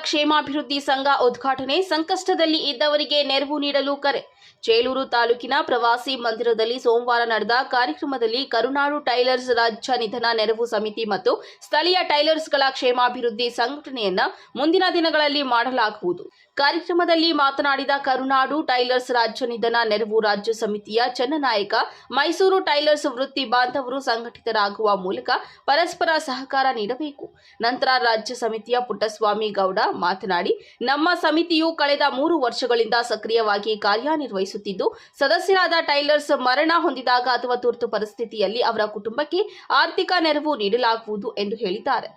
ಕ್ಷೇಮಾಭಿವೃದ್ಧಿ ಸಂಘ ಉದ್ಘಾಟನೆ, ಸಂಕಷ್ಟದಲ್ಲಿ ಇದ್ದವರಿಗೆ ನೆರವು ನೀಡಲು ಕರೆ. ಚೇಳೂರು ತಾಲೂಕಿನ ಪ್ರವಾಸಿ ಮಂದಿರದಲ್ಲಿ ಸೋಮವಾರ ನಡೆದ ಕಾರ್ಯಕ್ರಮದಲ್ಲಿ ಕರುನಾಡು ಟೈಲರ್ಸ್ ರಾಜ್ಯ ನಿಧನ ನೆರವು ಸಮಿತಿ ಮತ್ತು ಸ್ಥಳೀಯ ಟೈಲರ್ಸ್ಗಳ ಕ್ಷೇಮಾಭಿವೃದ್ಧಿ ಸಂಘಟನೆಯನ್ನ ಮುಂದಿನ ದಿನಗಳಲ್ಲಿ ಮಾಡಲಾಗುವುದು. ಕಾರ್ಯಕ್ರಮದಲ್ಲಿ ಮಾತನಾಡಿದ ಕರುನಾಡು ಟೈಲರ್ಸ್ ರಾಜ್ಯ ನಿಧನ ನೆರವು ರಾಜ್ಯ ಸಮಿತಿಯ ಚನ್ನನಾಯಕ, ಮೈಸೂರು ಟೈಲರ್ಸ್ ವೃತ್ತಿ ಬಾಂಧವರು ಸಂಘಟಿತರಾಗುವ ಮೂಲಕ ಪರಸ್ಪರ ಸಹಕಾರ ನೀಡಬೇಕು. ನಂತರ ರಾಜ್ಯ ಸಮಿತಿಯ ಪುಟ್ಟಸ್ವಾಮಿ ಗೌಡ ಮಾತನಾಡಿ, ನಮ್ಮ ಸಮಿತಿಯು ಕಳೆದ 3 ವರ್ಷಗಳಿಂದ ಸಕ್ರಿಯವಾಗಿ ಕಾರ್ಯನಿರ್ವಹಿಸುತ್ತಿದ್ದು, ಸದಸ್ಯರಾದ ಟೈಲರ್ಸ್ ಮರಣ ಹೊಂದಿದಾಗ ಅಥವಾ ತುರ್ತು ಪರಿಸ್ಥಿತಿಯಲ್ಲಿ ಅವರ ಕುಟುಂಬಕ್ಕೆ ಆರ್ಥಿಕ ನೆರವು ನೀಡಲಾಗುವುದು ಎಂದು ಹೇಳಿದ್ದಾರೆ.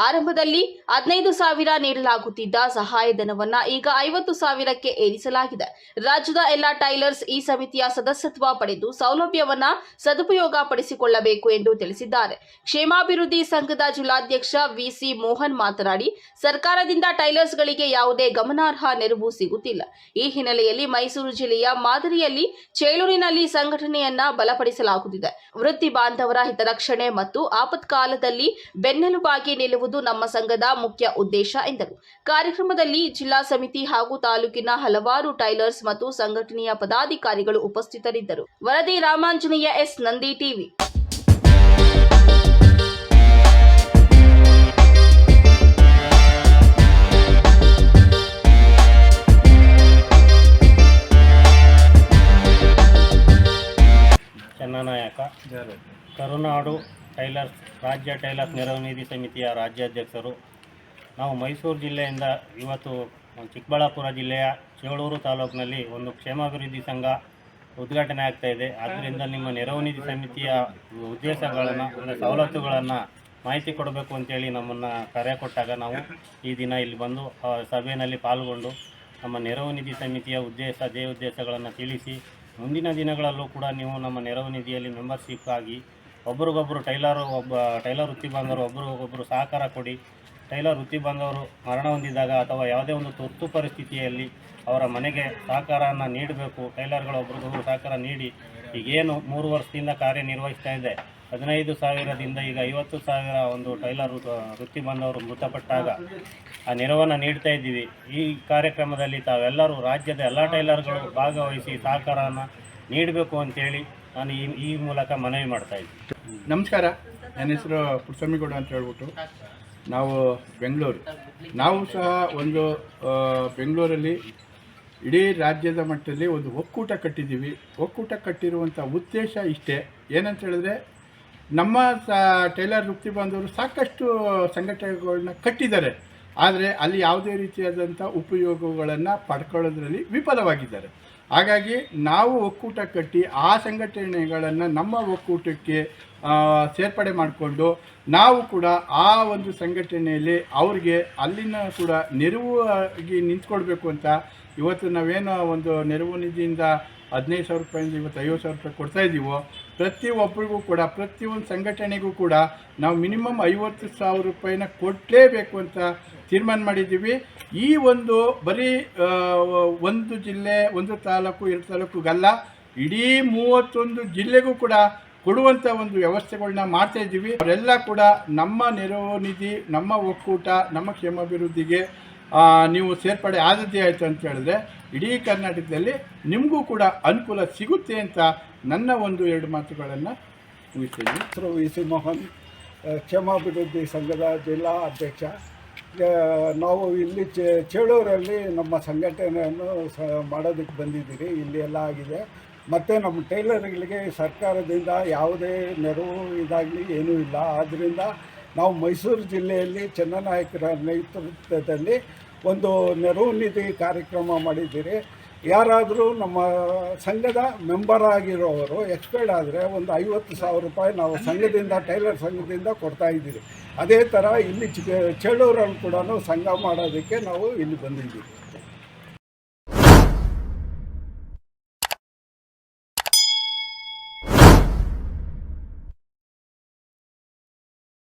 ಆರಂಭದಲ್ಲಿ 15,000 ನೀಡಲಾಗುತ್ತಿದ್ದ ಸಹಾಯಧನವನ್ನ ಈಗ 50,000ಕ್ಕೆ ಏರಿಸಲಾಗಿದೆ. ರಾಜ್ಯದ ಎಲ್ಲ ಟೈಲರ್ಸ್ ಈ ಸಮಿತಿಯ ಸದಸ್ಯತ್ವ ಪಡೆದು ಸೌಲಭ್ಯವನ್ನ ಸದುಪಯೋಗ ಪಡಿಸಿಕೊಳ್ಳಬೇಕು ಎಂದು ತಿಳಿಸಿದ್ದಾರೆ. ಕ್ಷೇಮಾಭಿವೃದ್ಧಿ ಸಂಘದ ಜಿಲ್ಲಾಧ್ಯಕ್ಷ ವಿಸಿ ಮೋಹನ್ ಮಾತನಾಡಿ, ಸರ್ಕಾರದಿಂದ ಟೈಲರ್ಸ್ಗಳಿಗೆ ಯಾವುದೇ ಗಮನಾರ್ಹ ನೆರವು ಸಿಗುತ್ತಿಲ್ಲ. ಈ ಹಿನ್ನೆಲೆಯಲ್ಲಿ ಮೈಸೂರು ಜಿಲ್ಲೆಯ ಮಾದರಿಯಲ್ಲಿ ಚೇಳೂರಿನಲ್ಲಿ ಸಂಘಟನೆಯನ್ನ ಬಲಪಡಿಸಲಾಗುತ್ತಿದೆ. ವೃತ್ತಿ ಬಾಂಧವರ ಹಿತರಕ್ಷಣೆ ಮತ್ತು ಆಪತ್ಕಾಲದಲ್ಲಿ ಬೆನ್ನೆಲುಬಾಗಿ ನಿಲ್ಲುವುದು ನಮ್ಮ ಸಂಘದ ಮುಖ್ಯ ಉದ್ದೇಶ ಎಂದರು. ಕಾರ್ಯಕ್ರಮದಲ್ಲಿ ಜಿಲ್ಲಾ ಸಮಿತಿ ಹಾಗೂ ತಾಲೂಕಿನ ಹಲವಾರು ಟೈಲರ್ಸ್ ಮತ್ತು ಸಂಘಟನೆಯ ಪದಾಧಿಕಾರಿಗಳು ಉಪಸ್ಥಿತರಿದ್ದರು. ವರದಿ ರಾಮಾಂಜನೇಯ, ಎಸ್ ನಂದಿ ಟಿವಿ. ಚನ್ನನಾಯಕ, ಕರುನಾಡು ಟೈಲರ್ಸ್ ರಾಜ್ಯ ಟೈಲರ್ಸ್ ನೆರವು ನಿಧಿ ಸಮಿತಿಯ ರಾಜ್ಯಾಧ್ಯಕ್ಷರು. ನಾವು ಮೈಸೂರು ಜಿಲ್ಲೆಯಿಂದ ಇವತ್ತು ಚಿಕ್ಕಬಳ್ಳಾಪುರ ಜಿಲ್ಲೆಯ ಚೇಳೂರು ತಾಲೂಕಿನಲ್ಲಿ ಒಂದು ಕ್ಷೇಮಾಭಿವೃದ್ಧಿ ಸಂಘ ಉದ್ಘಾಟನೆ ಆಗ್ತಾ ಇದೆ. ಆದ್ದರಿಂದ ನಿಮ್ಮ ನೆರವು ನಿಧಿ ಸಮಿತಿಯ ಉದ್ದೇಶಗಳನ್ನು ಅಂದರೆ ಸವಲತ್ತುಗಳನ್ನು ಮಾಹಿತಿ ಕೊಡಬೇಕು ಅಂತೇಳಿ ನಮ್ಮನ್ನು ಕರೆ ಕೊಟ್ಟಾಗ ನಾವು ಈ ದಿನ ಇಲ್ಲಿ ಬಂದು ಸಭೆಯಲ್ಲಿ ಪಾಲ್ಗೊಂಡು ನಮ್ಮ ನೆರವು ನಿಧಿ ಸಮಿತಿಯ ಉದ್ದೇಶಗಳನ್ನು ತಿಳಿಸಿ, ಮುಂದಿನ ದಿನಗಳಲ್ಲೂ ಕೂಡ ನೀವು ನಮ್ಮ ನೆರವು ನಿಧಿಯಲ್ಲಿ ಮೆಂಬರ್ಶಿಪ್ ಆಗಿ ಒಬ್ಬರಿಗೊಬ್ಬರು ಟೈಲರ್ ವೃತ್ತಿ ಬಾಂಧವರು ಒಬ್ಬರಿಗೊಬ್ಬರು ಸಹಕಾರ ಕೊಡಿ. ಟೈಲರ್ ವೃತ್ತಿ ಬಾಂಧವರು ಮರಣ ಹೊಂದಿದಾಗ ಅಥವಾ ಯಾವುದೇ ಒಂದು ತುರ್ತು ಪರಿಸ್ಥಿತಿಯಲ್ಲಿ ಅವರ ಮನೆಗೆ ಸಹಕಾರವನ್ನು ನೀಡಬೇಕು. ಟೈಲರ್ಗಳು ಒಬ್ಬರಿಗೊಬ್ಬರು ಸಹಕಾರ ನೀಡಿ ಈಗೇನು 3 ವರ್ಷದಿಂದ ಕಾರ್ಯನಿರ್ವಹಿಸ್ತಾ ಇದೆ, 15,000ದಿಂದ ಈಗ 50,000 ಒಂದು ಟೈಲರ್ ವೃತ್ತಿ ಬಾಂಧವರು ಮೃತಪಟ್ಟಾಗ ಆ ನೆರವನ್ನು ನೀಡ್ತಾ ಇದ್ದೀವಿ. ಈ ಕಾರ್ಯಕ್ರಮದಲ್ಲಿ ತಾವೆಲ್ಲರೂ ರಾಜ್ಯದ ಎಲ್ಲ ಟೈಲರ್ಗಳು ಭಾಗವಹಿಸಿ ಸಹಕಾರವನ್ನು ನೀಡಬೇಕು ಅಂತೇಳಿ ನಾನು ಈ ಮೂಲಕ ಮನವಿ ಮಾಡ್ತಾ ಇದ್ದೀನಿ. ನಮಸ್ಕಾರ, ನನ್ನ ಹೆಸರು ಪುಟ್ಟಸ್ವಾಮಿ ಗೌಡ ಅಂತ ಹೇಳ್ಬಿಟ್ಟು ನಾವು ಬೆಂಗಳೂರು. ನಾವು ಸಹ ಒಂದು ಬೆಂಗಳೂರಲ್ಲಿ ಇಡೀ ರಾಜ್ಯದ ಮಟ್ಟದಲ್ಲಿ ಒಂದು ಒಕ್ಕೂಟ ಕಟ್ಟಿದ್ದೀವಿ. ಒಕ್ಕೂಟ ಕಟ್ಟಿರುವಂಥ ಉದ್ದೇಶ ಇಷ್ಟೇ, ಏನಂತ ಹೇಳಿದ್ರೆ ನಮ್ಮ ಟೈಲರ್ ವೃತ್ತಿ ಬಾಂಧವರು ಸಾಕಷ್ಟು ಸಂಘಟನೆಗಳನ್ನ ಕಟ್ಟಿದ್ದಾರೆ, ಆದರೆ ಅಲ್ಲಿ ಯಾವುದೇ ರೀತಿಯಾದಂಥ ಉಪಯೋಗಗಳನ್ನು ಪಡ್ಕೊಳ್ಳೋದ್ರಲ್ಲಿ ವಿಫಲವಾಗಿದ್ದಾರೆ. ಹಾಗಾಗಿ ನಾವು ಒಕ್ಕೂಟ ಕಟ್ಟಿ ಆ ಸಂಘಟನೆಗಳನ್ನು ನಮ್ಮ ಒಕ್ಕೂಟಕ್ಕೆ ಸೇರ್ಪಡೆ ಮಾಡಿಕೊಂಡು ನಾವು ಕೂಡ ಆ ಒಂದು ಸಂಘಟನೆಯಲ್ಲಿ ಅವ್ರಿಗೆ ಅಲ್ಲಿನ ಕೂಡ ನೆರವಾಗಿ ನಿಂತ್ಕೊಳ್ಬೇಕು ಅಂತ ಇವತ್ತು ನಾವೇನು ಒಂದು ನೆರವು ನಿಧಿಯಿಂದ 15,000 ರೂಪಾಯಿಂದ ಇವತ್ತು 50,000 ರೂಪಾಯಿ ಕೊಡ್ತಾಯಿದ್ದೀವೋ, ಪ್ರತಿಯೊಬ್ಬರಿಗೂ ಕೂಡ ಪ್ರತಿಯೊಂದು ಸಂಘಟನೆಗೂ ಕೂಡ ನಾವು ಮಿನಿಮಮ್ 50,000 ರೂಪಾಯಿನ ಕೊಡಲೇಬೇಕು ಅಂತ ತೀರ್ಮಾನ ಮಾಡಿದ್ದೀವಿ. ಈ ಒಂದು ಬರೀ ಒಂದು ಜಿಲ್ಲೆ, ಒಂದು ತಾಲೂಕು, 2 ತಾಲೂಕುಗಲ್ಲ, ಇಡೀ 31 ಜಿಲ್ಲೆಗೂ ಕೂಡ ಕೊಡುವಂಥ ಒಂದು ವ್ಯವಸ್ಥೆಗಳನ್ನ ಮಾಡ್ತಾಯಿದ್ದೀವಿ. ಅವರೆಲ್ಲ ಕೂಡ ನಮ್ಮ ನೆರವು ನಿಧಿ, ನಮ್ಮ ಒಕ್ಕೂಟ, ನಮ್ಮ ಕ್ಷೇಮಾಭಿವೃದ್ಧಿಗೆ ನೀವು ಸೇರ್ಪಡೆ ಆದದ್ದೇ ಆಯಿತು ಅಂತ ಹೇಳಿದ್ರೆ ಇಡೀ ಕರ್ನಾಟಕದಲ್ಲಿ ನಿಮಗೂ ಕೂಡ ಅನುಕೂಲ ಸಿಗುತ್ತೆ ಅಂತ ನನ್ನ 1-2 ಮಾತುಗಳನ್ನು ಮುಗಿಸ್ತೀನಿ. ಹೆಸರು ವಿಸಿ ಮೋಹನ್, ಕ್ಷೇಮಾಭಿವೃದ್ಧಿ ಸಂಘದ ಜಿಲ್ಲಾ ಅಧ್ಯಕ್ಷ. ನಾವು ಇಲ್ಲಿ ಚೇಳೂರಲ್ಲಿ ನಮ್ಮ ಸಂಘಟನೆಯನ್ನು ಮಾಡೋದಕ್ಕೆ ಬಂದಿದ್ದೀರಿ. ಇಲ್ಲಿ ಎಲ್ಲ ಆಗಿದೆ. ಮತ್ತು ನಮ್ಮ ಟೈಲರ್ಗಳಿಗೆ ಸರ್ಕಾರದಿಂದ ಯಾವುದೇ ನೆರವು ಇದಾಗಲಿ ಏನೂ ಇಲ್ಲ. ಆದ್ದರಿಂದ ನಾವು ಮೈಸೂರು ಜಿಲ್ಲೆಯಲ್ಲಿ ಚನ್ನನಾಯಕರ ನೇತೃತ್ವದಲ್ಲಿ ಒಂದು ನೆರವು ನಿಧಿ ಕಾರ್ಯಕ್ರಮ ಮಾಡಿದ್ದೀರಿ. ಯಾರಾದರೂ ನಮ್ಮ ಸಂಘದ ಮೆಂಬರ್ ಆಗಿರೋರು ಎಕ್ಸ್ಪೈರ್ಡ್ ಆದರೆ ಒಂದು 50,000 ರೂಪಾಯಿ ನಾವು ಸಂಘದಿಂದ, ಟೈಲರ್ ಸಂಘದಿಂದ ಕೊಡ್ತಾಯಿದ್ದೀರಿ. ಅದೇ ಥರ ಇಲ್ಲಿ ಚೇಳೂರಲ್ಲಿ ಕೂಡ ಸಂಘ ಮಾಡೋದಕ್ಕೆ ನಾವು ಇಲ್ಲಿ ಬಂದಿದ್ದೀವಿ.